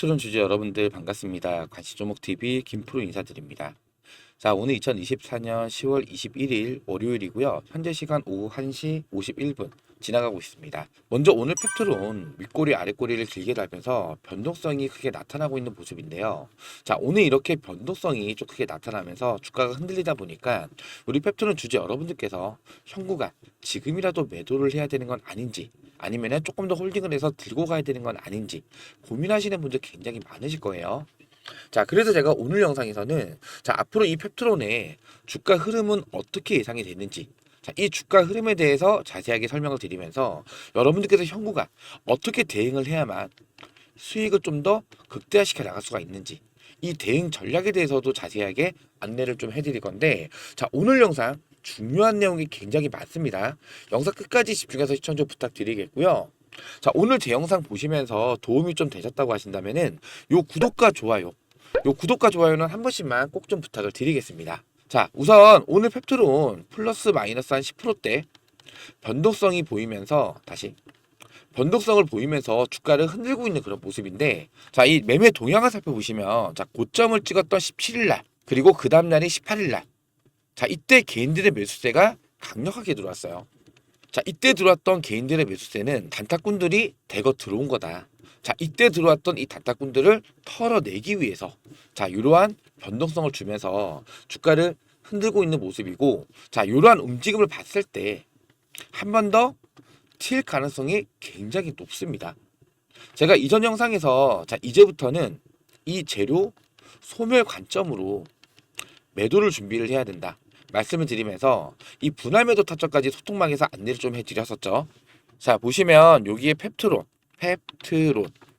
펩트론 주주 여러분들 반갑습니다. 관시종목TV 김프로 인사드립니다. 자, 오늘 2024년 10월 21일 월요일이고요. 현재 시간 오후 1시 51분 지나가고 있습니다. 먼저 오늘 펩트론 윗꼬리 아랫꼬리를 길게 달면서 변동성이 크게 나타나고 있는 모습인데요. 자, 오늘 이렇게 변동성이 좀 크게 나타나면서 주가가 흔들리다 보니까 우리 펩트론 주주 여러분들께서 현구가 지금이라도 매도를 해야 되는 건 아닌지, 아니면은 조금 더 홀딩을 해서 들고 가야 되는 건 아닌지 고민하시는 분들 굉장히 많으실 거예요. 자, 그래서 제가 오늘 영상에서는 자, 앞으로 이 펩트론의 주가 흐름은 어떻게 예상이 되는지, 자, 이 주가 흐름에 대해서 자세하게 설명을 드리면서 여러분들께서 현구가 어떻게 대응을 해야만 수익을 좀 더 극대화시켜 나갈 수가 있는지, 이 대응 전략에 대해서도 자세하게 안내를 좀 해드릴 건데, 자, 오늘 영상 중요한 내용이 굉장히 많습니다. 영상 끝까지 집중해서 시청 좀 부탁드리겠고요. 자, 오늘 제 영상 보시면서 도움이 좀 되셨다고 하신다면은 요 구독과 좋아요는 한 번씩만 꼭 좀 부탁을 드리겠습니다. 자, 우선 오늘 펩트론 플러스 마이너스 한 10%대 변동성이 보이면서 변동성을 보이면서 주가를 흔들고 있는 그런 모습인데, 자, 이 매매 동향을 살펴보시면, 자, 고점을 찍었던 17일 날, 그리고 그 다음 날이 18일 날, 자, 이때 개인들의 매수세가 강력하게 들어왔어요. 자, 이때 들어왔던 개인들의 매수세는 단타꾼들이 대거 들어온 거다. 자, 이때 들어왔던 이 단타꾼들을 털어내기 위해서, 자, 이러한 변동성을 주면서 주가를 흔들고 있는 모습이고, 자, 이러한 움직임을 봤을 때 한 번 더 튈 가능성이 굉장히 높습니다. 제가 이전 영상에서, 자, 이제부터는 이 재료 소멸 관점으로 매도를 준비를 해야 된다 말씀을 드리면서 이 분할 매도 타점까지 소통망에서 안내를 좀 해드렸었죠. 자, 보시면 여기에 펩트론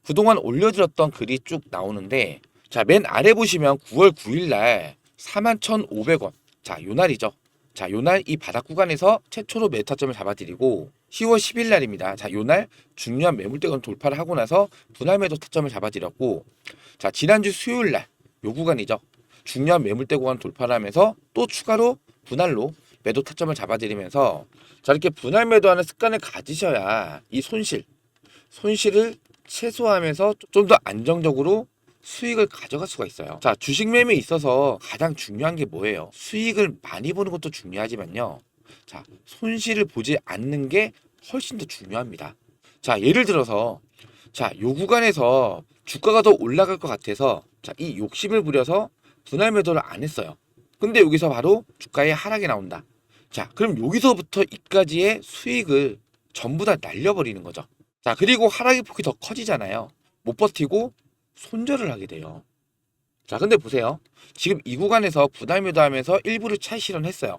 그동안 올려드렸던 글이 쭉 나오는데, 자, 맨 아래 보시면 9월 9일 날 41,500원, 자, 요 날이죠. 자, 요날 이 바닥 구간에서 최초로 매도 타점을 잡아드리고, 10월 10일 날입니다. 자, 요날 중요한 매물대건 돌파를 하고 나서 분할 매도 타점을 잡아드렸고, 자, 지난주 수요일 날 요 구간이죠. 중요한 매물대 구간 돌파를 하면서 또 추가로 분할로 매도 타점을 잡아드리면서, 자, 이렇게 분할 매도하는 습관을 가지셔야 이 손실을 최소화하면서 좀 더 안정적으로 수익을 가져갈 수가 있어요. 자, 주식 매매에 있어서 가장 중요한 게 뭐예요? 수익을 많이 보는 것도 중요하지만요, 자, 손실을 보지 않는 게 훨씬 더 중요합니다. 자, 예를 들어서, 자, 요 구간에서 주가가 더 올라갈 것 같아서, 자, 이 욕심을 부려서 분할 매도를 안 했어요. 근데 여기서 바로 주가의 하락이 나온다. 자, 그럼 여기서부터 이까지의 수익을 전부 다 날려버리는 거죠. 자, 그리고 하락의 폭이 더 커지잖아요. 못 버티고 손절을 하게 돼요. 자, 근데 보세요. 지금 이 구간에서 분할 매도하면서 일부를 차익 실현했어요.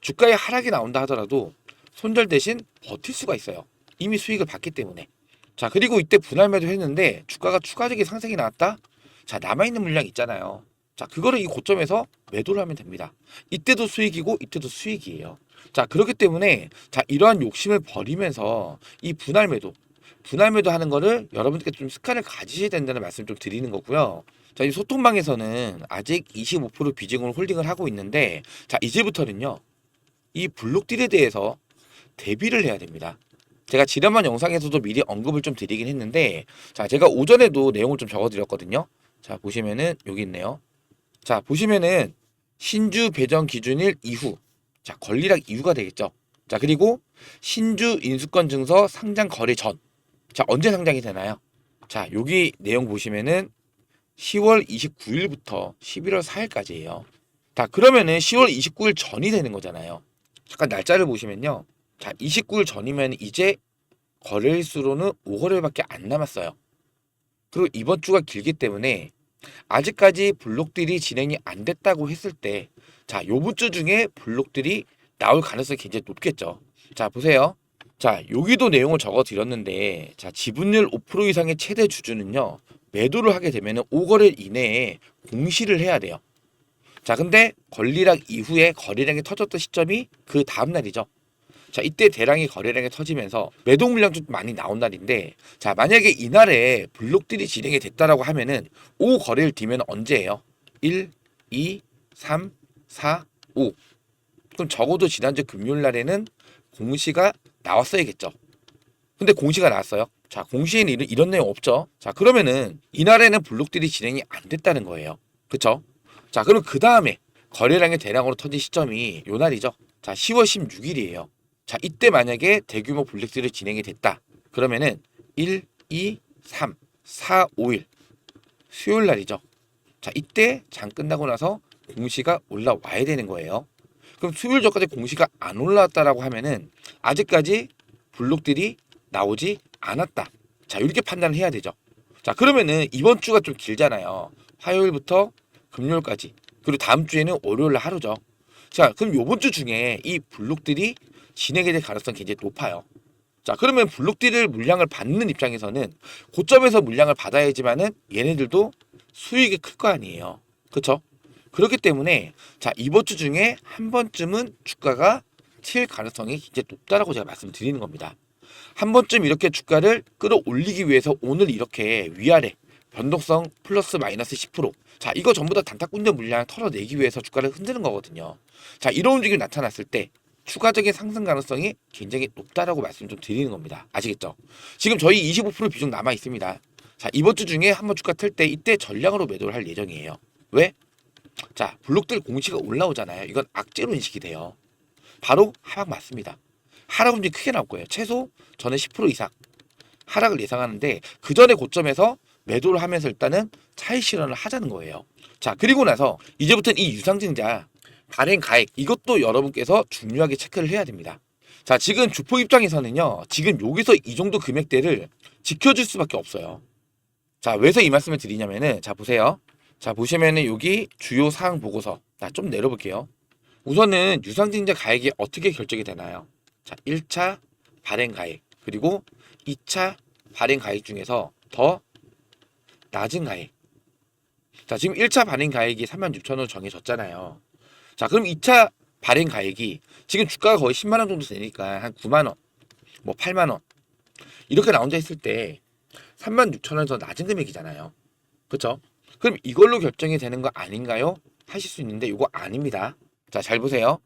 주가의 하락이 나온다 하더라도 손절 대신 버틸 수가 있어요. 이미 수익을 봤기 때문에. 자, 그리고 이때 분할 매도 했는데 주가가 추가적인 상승이 나왔다? 자, 남아있는 물량 있잖아요. 자, 그거를 이 고점에서 매도를 하면 됩니다. 이때도 수익이고 이때도 수익이에요. 자, 그렇기 때문에, 자, 이러한 욕심을 버리면서 이 분할 매도 하는 거를 여러분들께 좀 습관을 가지셔야 된다는 말씀 좀 드리는 거고요. 자, 이 소통방에서는 아직 25% 비중으로 홀딩을 하고 있는데, 자, 이제부터는요, 이 블록딜에 대해서 대비를 해야 됩니다. 제가 지난번 영상에서도 미리 언급을 좀 드리긴 했는데, 자, 제가 오전에도 내용을 좀 적어드렸거든요. 자, 보시면은 여기 있네요. 자, 보시면은 신주 배정 기준일 이후, 자, 권리락 이후가 되겠죠. 자, 그리고 신주 인수권 증서 상장 거래 전, 자, 언제 상장이 되나요? 자, 여기 내용 보시면은 10월 29일부터 11월 4일까지예요. 자, 그러면은 10월 29일 전이 되는 거잖아요. 잠깐 날짜를 보시면요, 자, 29일 전이면 이제 거래일수로는 5거래일밖에 안 남았어요. 그리고 이번 주가 길기 때문에 아직까지 블록들이 진행이 안 됐다고 했을 때, 자, 요번 주 중에 블록들이 나올 가능성이 굉장히 높겠죠. 자, 보세요. 자, 여기도 내용을 적어 드렸는데, 자, 지분율 5% 이상의 최대 주주는요, 매도를 하게 되면 5거래일 이내에 공시를 해야 돼요. 자, 근데 권리락 이후에 거래량이 터졌던 시점이 그 다음 날이죠. 자, 이때 대량의 거래량이 터지면서 매도 물량 좀 많이 나온 날인데, 자, 만약에 이날에 블록딜이 진행이 됐다라고 하면은 5 거래일 뒤면 언제예요? 1, 2, 3, 4, 5. 그럼 적어도 지난주 금요일 날에는 공시가 나왔어야겠죠. 근데 공시가 나왔어요. 자, 공시에는 이런 내용 없죠. 자, 그러면은 이날에는 블록딜이 진행이 안 됐다는 거예요. 그쵸? 자, 그럼 그 다음에 거래량이 대량으로 터진 시점이 요 날이죠. 자, 10월 16일이에요. 자, 이때 만약에 대규모 블록딜이 진행이 됐다. 그러면은 1, 2, 3, 4, 5일 수요일 날이죠. 자, 이때 장 끝나고 나서 공시가 올라와야 되는 거예요. 그럼 수요일 전까지 공시가 안 올라왔다라고 하면은 아직까지 블록들이 나오지 않았다. 자, 이렇게 판단을 해야 되죠. 자, 그러면은 이번 주가 좀 길잖아요. 화요일부터 금요일까지. 그리고 다음 주에는 월요일 날 하루죠. 자, 그럼 이번 주 중에 이 블록들이 진행이 될 가능성이 굉장히 높아요. 자, 그러면 블록딜을 물량을 받는 입장에서는 고점에서 물량을 받아야지만은 얘네들도 수익이 클 거 아니에요. 그쵸? 그렇기 때문에 자, 이번 주 중에 한 번쯤은 주가가 튈 가능성이 굉장히 높다라고 제가 말씀드리는 겁니다. 한 번쯤 이렇게 주가를 끌어올리기 위해서 오늘 이렇게 위아래 변동성 플러스 마이너스 10%. 자, 이거 전부 다 단타꾼전 물량 털어내기 위해서 주가를 흔드는 거거든요. 자, 이런 움직임이 나타났을 때 추가적인 상승 가능성이 굉장히 높다라고 말씀 좀 드리는 겁니다. 아시겠죠? 지금 저희 25% 비중 남아 있습니다. 자, 이번 주 중에 한번 주가 틀 때 이때 전량으로 매도를 할 예정이에요. 왜? 자, 블록들 공시가 올라오잖아요. 이건 악재로 인식이 돼요. 바로 하락 맞습니다. 하락 움직임 크게 나올 거예요. 최소 저는 10% 이상 하락을 예상하는데 그 전에 고점에서 매도를 하면서 일단은 차익 실현을 하자는 거예요. 자, 그리고 나서 이제부터는 이 유상증자 발행 가액 이것도 여러분께서 중요하게 체크를 해야 됩니다. 자, 지금 주포 입장에서는요. 지금 여기서 이 정도 금액대를 지켜줄 수밖에 없어요. 자, 왜서 이 말씀을 드리냐면은 자, 보세요. 자, 보시면은 여기 주요 사항 보고서. 자, 좀 내려볼게요. 우선은 유상증자 가액이 어떻게 결정이 되나요? 자, 1차 발행 가액 그리고 2차 발행 가액 중에서 더 낮은 가액. 자, 지금 1차 발행 가액이 36,000원 정해졌잖아요. 자, 그럼 2차 발행 가액이 지금 주가가 거의 10만 원 정도 되니까 한 9만 원, 뭐 8만 원 이렇게 나온다 했을 때 36,000원이 더 낮은 금액이잖아요. 그렇죠? 그럼 이걸로 결정이 되는 거 아닌가요? 하실 수 있는데 이거 아닙니다. 자, 잘 보세요.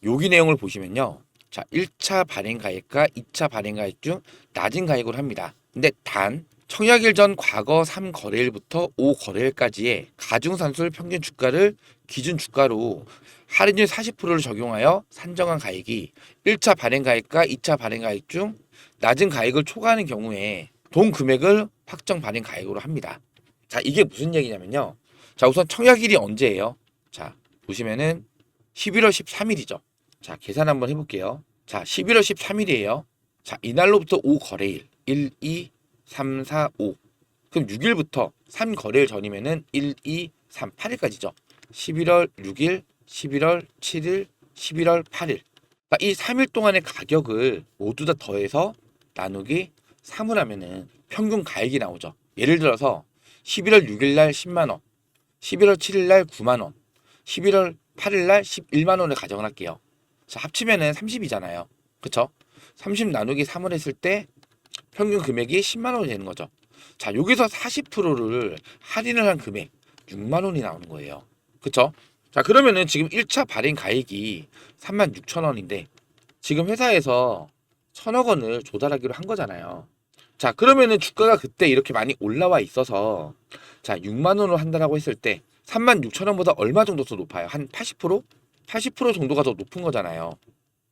여기 내용을 보시면요. 자, 1차 발행 가액과 2차 발행 가액 중 낮은 가액으로 합니다. 근데 단 청약일 전 과거 3거래일부터 5거래일까지의 가중산술 평균 주가를 기준 주가로 할인율 40%를 적용하여 산정한 가액이 1차 발행 가액과 2차 발행 가액 중 낮은 가액을 초과하는 경우에 동 금액을 확정 발행 가액으로 합니다. 자, 이게 무슨 얘기냐면요. 자, 우선 청약일이 언제예요? 자, 보시면은 11월 13일이죠. 자, 계산 한번 해볼게요. 자, 11월 13일이에요. 자, 이날로부터 5거래일 1, 2, 3, 4, 5. 그럼 6일부터 3거래일 전이면은 1, 2, 3, 8일까지죠. 11월 6일, 11월 7일, 11월 8일. 그러니까 이 3일 동안의 가격을 모두 다 더해서 나누기 3을 하면은 평균 가액이 나오죠. 예를 들어서 11월 6일 날 10만 원, 11월 7일 날 9만 원, 11월 8일 날 11만 원을 가정을 할게요. 자, 합치면은 30이잖아요. 그쵸? 30 나누기 3을 했을 때 평균 금액이 10만 원이 되는 거죠. 자, 여기서 40%를 할인을 한 금액 6만 원이 나오는 거예요. 그쵸? 자, 그러면은 지금 1차 발행 가액이 36,000원인데 지금 회사에서 1,000억 원을 조달하기로 한 거잖아요. 자, 그러면은 주가가 그때 이렇게 많이 올라와 있어서 자, 6만 원으로 한다라고 했을 때 36,000원보다 얼마 정도 더 높아요? 한 80%? 80% 정도가 더 높은 거잖아요.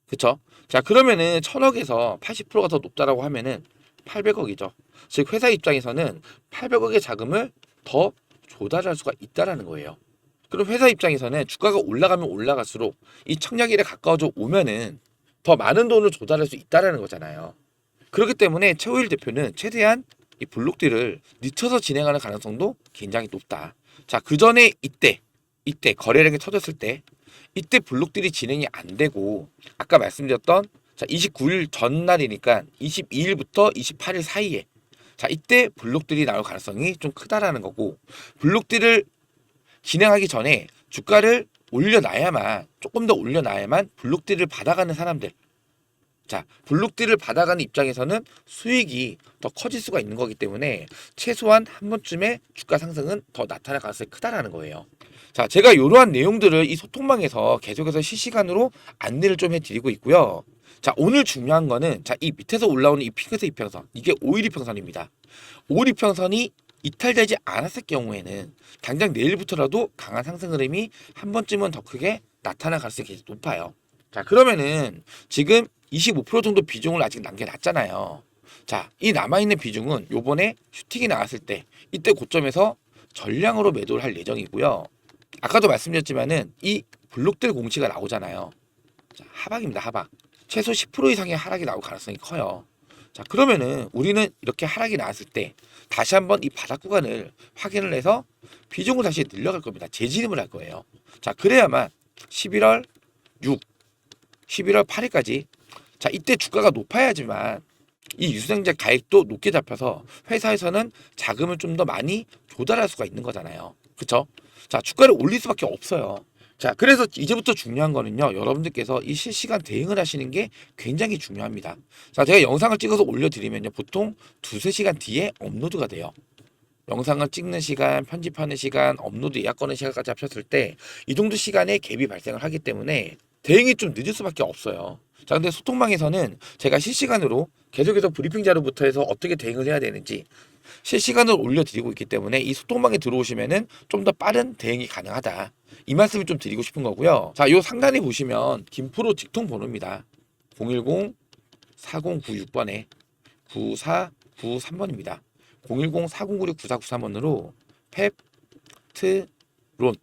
그쵸? 자, 그러면은 1,000억에서 80%가 더 높다라고 하면은 800억이죠. 즉 회사 입장에서는 800억의 자금을 더 조달할 수가 있다라는 거예요. 그럼 회사 입장에서는 주가가 올라가면 올라갈수록 이 청약일에 가까워져 오면은 더 많은 돈을 조달할 수 있다라는 거잖아요. 그렇기 때문에 최호일 대표는 최대한 이 블록딜을 늦춰서 진행하는 가능성도 굉장히 높다. 자, 그 전에 이때 거래량이 터졌을 때 이때 블록딜이 진행이 안 되고 아까 말씀드렸던 자, 29일 전날이니까 22일부터 28일 사이에 자, 이때 블록딜이 나올 가능성이 좀 크다라는 거고 블록딜을 진행하기 전에 주가를 올려놔야만 조금 더 올려놔야만 블록딜을 받아가는 사람들 자, 블록딜을 받아가는 입장에서는 수익이 더 커질 수가 있는 거기 때문에 최소한 한 번쯤의 주가 상승은 더 나타날 가능성이 크다라는 거예요. 자, 제가 이러한 내용들을 이 소통망에서 계속해서 실시간으로 안내를 좀 해드리고 있고요. 자, 오늘 중요한 거는 자, 이 밑에서 올라오는 이 핑크색 이평선, 이게 5일 이평선입니다. 5일 이평선이 이탈되지 않았을 경우에는 당장 내일부터라도 강한 상승 흐름이 한 번쯤은 더 크게 나타날 가능성이 높아요. 자, 그러면은 지금 25% 정도 비중을 아직 남겨놨잖아요. 자, 이 남아있는 비중은 요번에 슈팅이 나왔을 때 이때 고점에서 전량으로 매도를 할 예정이고요. 아까도 말씀드렸지만은 이 블록들 공시가 나오잖아요. 자, 하락입니다. 하락. 최소 10% 이상의 하락이 나올 가능성이 커요. 자, 그러면은 우리는 이렇게 하락이 나왔을 때 다시 한번 이 바닥 구간을 확인을 해서 비중을 다시 늘려갈 겁니다. 재진입을 할 거예요. 자, 그래야만 11월 6, 11월 8일까지 자, 이때 주가가 높아야지만 이 유수생제 가액도 높게 잡혀서 회사에서는 자금을 좀 더 많이 조달할 수가 있는 거잖아요. 그쵸? 자, 주가를 올릴 수밖에 없어요. 자, 그래서 이제부터 중요한 거는요, 여러분들께서 이 실시간 대응을 하시는 게 굉장히 중요합니다. 자, 제가 영상을 찍어서 올려드리면요, 보통 두세 시간 뒤에 업로드가 돼요. 영상을 찍는 시간, 편집하는 시간, 업로드 예약 거는 시간까지 합쳤을 때 이 정도 시간에 갭이 발생을 하기 때문에 대응이 좀 늦을 수밖에 없어요. 자, 근데 소통방에서는 제가 실시간으로 계속해서 브리핑 자료부터 해서 어떻게 대응을 해야 되는지 실시간으로 올려드리고 있기 때문에 이 소통방에 들어오시면은 좀 더 빠른 대응이 가능하다. 이 말씀을 좀 드리고 싶은 거고요. 자, 요 상단에 보시면 김프로 직통 번호입니다. 010-4096번에 9493번입니다. 010-4096-9493번으로 펩트론.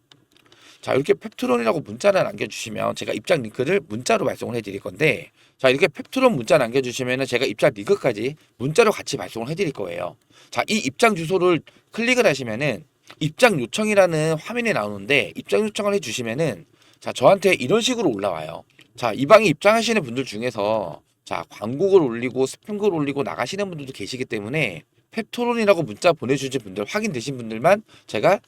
자, 이렇게 펩트론이라고 문자를 남겨주시면 제가 입장 링크를 문자로 발송을 해드릴 건데, 자, 이렇게 펩트론 문자 남겨주시면 제가 입장 링크까지 문자로 같이 발송을 해드릴 거예요. 자, 이 입장 주소를 클릭을 하시면은 입장 요청이라는 화면이 나오는데 입장 요청을 해주시면은 자, 저한테 이런 식으로 올라와요. 자, 이 방에 입장하시는 분들 중에서 자, 광고글 올리고 스팸글 올리고 나가시는 분들도 계시기 때문에 펩토론이라고 문자 보내주신 분들, 확인되신 분들만 제가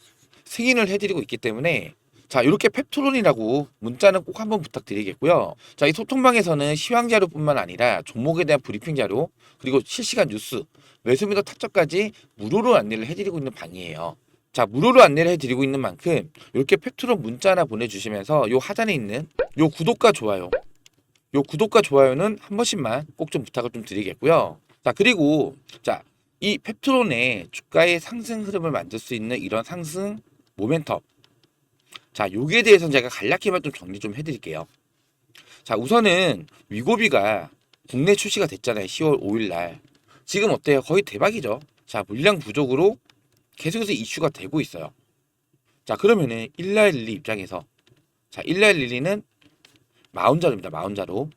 승인을 해드리고 있기 때문에 자, 이렇게 펩토론이라고 문자는 꼭 한번 부탁드리겠고요. 자, 이 소통방에서는 시황 자료뿐만 아니라 종목에 대한 브리핑 자료, 그리고 실시간 뉴스, 매수매도 타점까지 무료로 안내를 해드리고 있는 방이에요. 자, 무료로 안내를 해드리고 있는 만큼 이렇게 펩토론 문자 하나 보내주시면서 요 하단에 있는 요 구독과 좋아요, 요 구독과 좋아요는 한 번씩만 꼭 좀 부탁을 좀 드리겠고요. 자, 그리고 자, 이 펩토론의 주가의 상승 흐름을 만들 수 있는 이런 상승 모멘텀. 자, 여기에 대해서는 제가 간략히만 좀 정리 좀 해드릴게요. 자, 우선은 위고비가 국내 출시가 됐잖아요. 10월 5일 날. 지금 어때요? 거의 대박이죠. 자, 물량 부족으로 계속해서 이슈가 되고 있어요. 자, 그러면은 1912 입장에서 자, 1912는 마운자로입니다. 마운자로.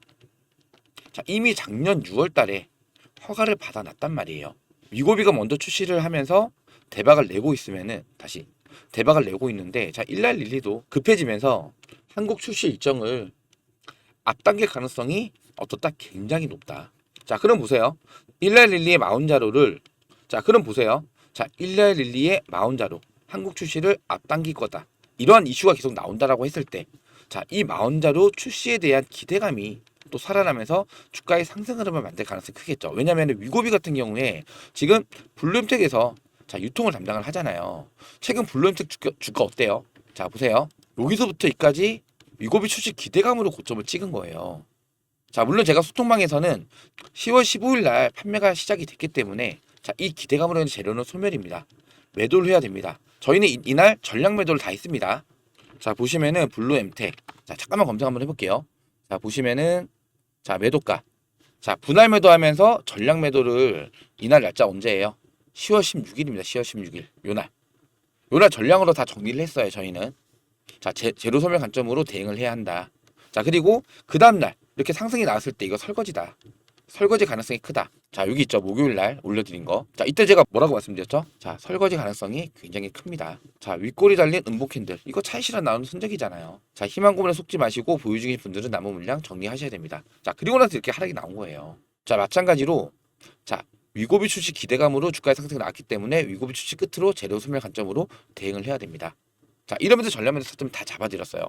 자, 이미 작년 6월 달에 허가를 받아놨단 말이에요. 위고비가 먼저 출시를 하면서 대박을 내고 있으면은 다시 대박을 내고 있는데 자, 1912도 급해지면서 한국 출시 일정을 앞당길 가능성이 어떻다? 굉장히 높다. 자, 그럼 보세요. 1912의 마운자로를 자, 그럼 보세요. 자, 1912의 마운자로 한국 출시를 앞당길 거다. 이러한 이슈가 계속 나온다라고 했을 때 자, 이 마운자로 출시에 대한 기대감이 또 살아나면서 주가의 상승 흐름을 만들 가능성이 크겠죠. 왜냐하면 위고비 같은 경우에 지금 블룸텍에서 자, 유통을 담당을 하잖아요. 최근 블룸텍 주가 어때요? 자, 보세요. 여기서부터 여기까지 위고비 출시 기대감으로 고점을 찍은 거예요. 자, 물론 제가 소통방에서는 10월 15일 날 판매가 시작이 됐기 때문에 자, 이 기대감으로 인한 재료는 소멸입니다. 매도를 해야 됩니다. 저희는 이날 전량 매도를 다 했습니다. 자, 보시면은 블루 엠텍. 자, 잠깐만 검색 한번 해볼게요. 자, 보시면은 자, 매도가. 자, 분할 매도하면서 전량 매도를 이날 날짜 언제예요? 10월 16일입니다. 10월 16일. 요날. 요날 전량으로 다 정리를 했어요, 저희는. 자, 재료 소멸 관점으로 대응을 해야 한다. 자, 그리고 그 다음날 이렇게 상승이 나왔을 때 이거 설거지다. 설거지 가능성이 크다. 자, 여기 있죠. 목요일 날 올려드린 거. 자, 이때 제가 뭐라고 말씀드렸죠? 자, 설거지 가능성이 굉장히 큽니다. 자, 윗골이 달린 음복 캔들. 이거 차이시라 나오는 흔적이잖아요. 자, 희망 고문에 속지 마시고 보유 중인 분들은 남은 물량 정리하셔야 됩니다. 자, 그리고 나서 이렇게 하락이 나온 거예요. 자, 마찬가지로 자, 위고비 출시 기대감으로 주가의 상승이 나왔기 때문에 위고비 출시 끝으로 재료 소멸 관점으로 대응을 해야 됩니다. 자, 이러면서 전략면에서 차점 다 잡아드렸어요.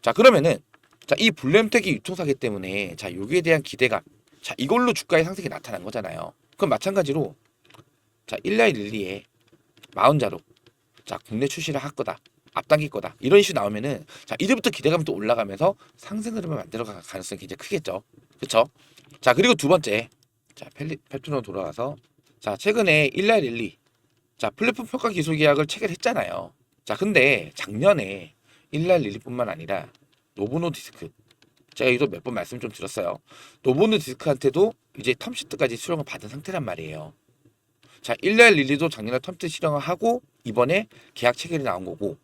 자, 그러면은 자, 이 블렘텍이 유통사기 때문에 자, 여기에 대한 기대감. 자, 이걸로 주가의 상승이 나타난 거잖아요. 그럼 마찬가지로 자, 1912에 마운자로 자, 국내 출시를 할 거다. 앞당길 거다. 이런 이슈 나오면은 자, 이제부터 기대감이 또 올라가면서 상승 흐름을 만들어 갈 가능성이 굉장히 크겠죠. 그렇죠? 자, 그리고 두 번째. 자, 펩트론 돌아가서 자, 최근에 일라일릴리 자, 플랫폼 평가 기술 계약을 체결했잖아요. 자, 근데 작년에 일라일릴리뿐만 아니라 노보노디스크 제가 이거 몇 번 말씀 좀 드렸어요. 노보노디스크한테도 이제 텀시트까지 수령을 받은 상태란 말이에요. 자, 일라일릴리도 작년에 텀시트 수령을 하고 이번에 계약 체결이 나온 거고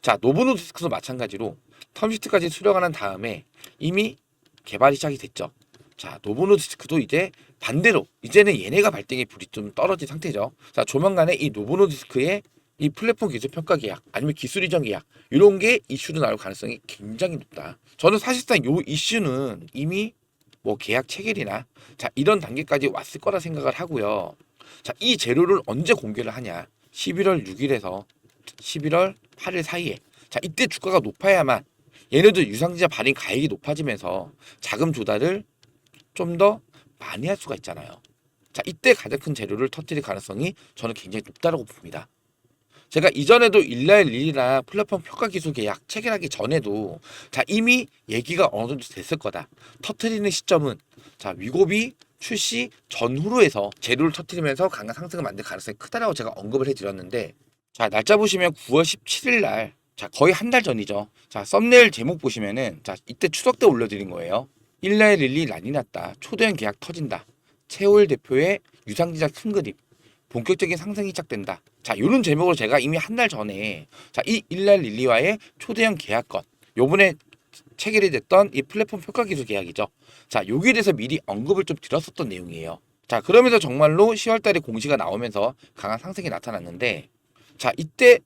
자, 노보노디스크도 마찬가지로 텀시트까지 수령하는 다음에 이미 개발이 시작이 됐죠. 자, 노보노디스크도 이제 반대로 이제는 얘네가 발등에 불이 좀 떨어진 상태죠. 자, 조만간에 이 노보노디스크의 이 플랫폼 기술 평가 계약 아니면 기술 이전 계약 이런 게 이슈로 나올 가능성이 굉장히 높다. 저는 사실상 요 이슈는 이미 뭐 계약 체결이나 자, 이런 단계까지 왔을 거라 생각을 하고요. 자, 이 재료를 언제 공개를 하냐? 11월 6일에서 11월 8일 사이에 자, 이때 주가가 높아야만 얘네들 유상증자 발행 가액이 높아지면서 자금 조달을 좀 더 많이 할 수가 있잖아요. 자, 이때 가장 큰 재료를 터뜨릴 가능성이 저는 굉장히 높다고 봅니다. 제가 이전에도 일라일릴이나 플랫폼 평가 기술 계약 체결하기 전에도 자, 이미 얘기가 어느 정도 됐을 거다. 터뜨리는 시점은 자, 위고비 출시 전후로 해서 재료를 터뜨리면서 강한 상승을 만들 가능성이 크다라고 제가 언급을 해드렸는데 자, 날짜 보시면 9월 17일 날 자, 거의 한 달 전이죠. 자, 썸네일 제목 보시면은 자, 이때 추석 때 올려드린 거예요. 일라일릴리 난리 났다. 초대형 계약 터진다. 최호일 대표의 유상증자 큰 그림. 본격적인 상승이 시작된다. 자, 요런 제목으로 제가 이미 한 달 전에 자, 이 일라일릴리와의 초대형 계약건 요번에 체결이 됐던 이 플랫폼 평가 기술 계약이죠. 자, 여기에 대해서 미리 언급을 좀 드렸었던 내용이에요. 자, 그러면서 정말로 10월 달에 공시가 나오면서 강한 상승이 나타났는데 자, 이때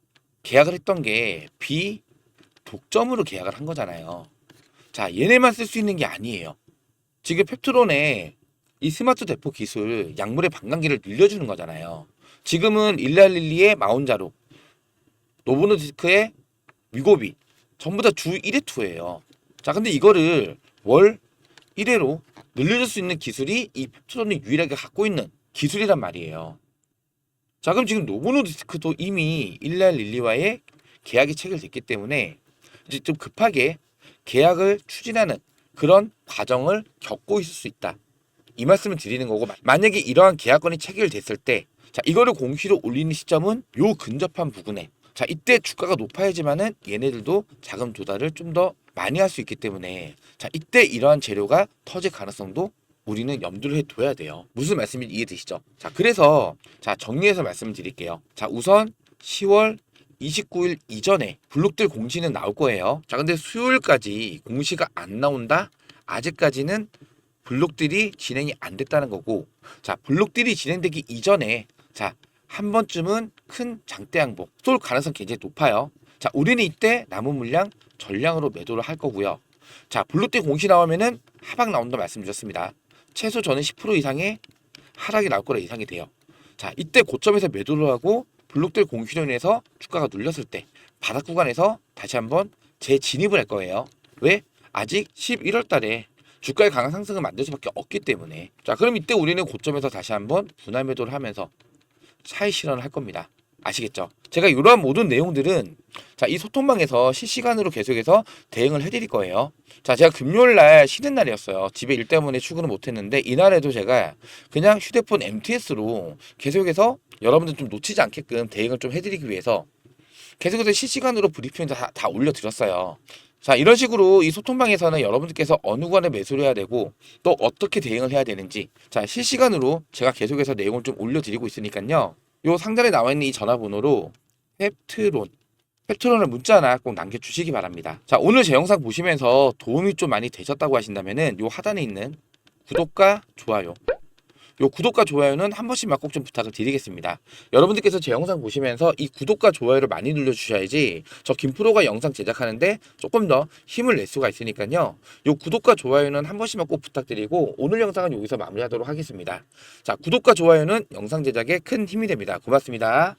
계약을 했던 게 비독점으로 계약을 한 거잖아요. 자, 얘네만 쓸 수 있는 게 아니에요. 지금 펩트론의 이 스마트 대포 기술 약물의 반감기를 늘려주는 거잖아요. 지금은 일라릴리의 마운자로 노보노디스크의 위고비 전부 다 주 1회 투예요. 자, 근데 이거를 월 1회로 늘려줄 수 있는 기술이 이 펩트론이 유일하게 갖고 있는 기술이란 말이에요. 자, 그럼 지금 노보노디스크도 이미 일라릴리와의 계약이 체결됐기 때문에 이제 좀 급하게 계약을 추진하는 그런 과정을 겪고 있을 수 있다. 이 말씀을 드리는 거고 만약에 이러한 계약건이 체결됐을 때 자, 이거를 공시로 올리는 시점은 요 근접한 부근에 자, 이때 주가가 높아야지만은 얘네들도 자금 조달을 좀 더 많이 할 수 있기 때문에 자, 이때 이러한 재료가 터질 가능성도 우리는 염두를 해둬야 돼요. 무슨 말씀인지 이해되시죠? 자, 그래서 자, 정리해서 말씀을 드릴게요. 자, 우선 10월 29일 이전에 블록들 공시는 나올 거예요. 자, 근데 수요일까지 공시가 안 나온다? 아직까지는 블록들이 진행이 안 됐다는 거고 자, 블록들이 진행되기 이전에 자, 한 번쯤은 큰 장대 양봉 쏠 가능성 굉장히 높아요. 자, 우리는 이때 남은 물량 전량으로 매도를 할 거고요. 자, 블록들 공시 나오면은 하락 나온다 말씀드렸습니다. 최소 저는 10% 이상의 하락이 나올 거라 예상이 돼요. 자, 이때 고점에서 매도를 하고 블록들 공시로 인해서 주가가 눌렸을 때 바닥 구간에서 다시 한번 재진입을 할 거예요. 왜? 아직 11월 달에 주가의 강한 상승을 만들 수밖에 없기 때문에 자, 그럼 이때 우리는 고점에서 다시 한번 분할 매도를 하면서 차익 실현을 할 겁니다. 아시겠죠? 제가 이러한 모든 내용들은 자, 이 소통방에서 실시간으로 계속해서 대응을 해드릴 거예요. 자, 제가 금요일날 쉬는 날이었어요. 집에 일 때문에 출근을 못했는데 이날에도 제가 그냥 휴대폰 MTS로 계속해서 여러분들 좀 놓치지 않게끔 대응을 좀 해드리기 위해서 계속해서 실시간으로 브리핑 다 올려드렸어요. 자, 이런 식으로 이 소통방에서는 여러분들께서 어느 구간에 매수를 해야 되고 또 어떻게 대응을 해야 되는지 자, 실시간으로 제가 계속해서 내용을 좀 올려드리고 있으니까요. 요 상단에 나와 있는 이 전화번호로 펩트론을 문자 하나 꼭 남겨주시기 바랍니다. 자, 오늘 제 영상 보시면서 도움이 좀 많이 되셨다고 하신다면은 요 하단에 있는 구독과 좋아요 요 구독과 좋아요는 한 번씩만 꼭 좀 부탁을 드리겠습니다. 여러분들께서 제 영상 보시면서 이 구독과 좋아요를 많이 눌러주셔야지 저 김프로가 영상 제작하는데 조금 더 힘을 낼 수가 있으니까요. 요 구독과 좋아요는 한 번씩만 꼭 부탁드리고 오늘 영상은 여기서 마무리하도록 하겠습니다. 자, 구독과 좋아요는 영상 제작에 큰 힘이 됩니다. 고맙습니다.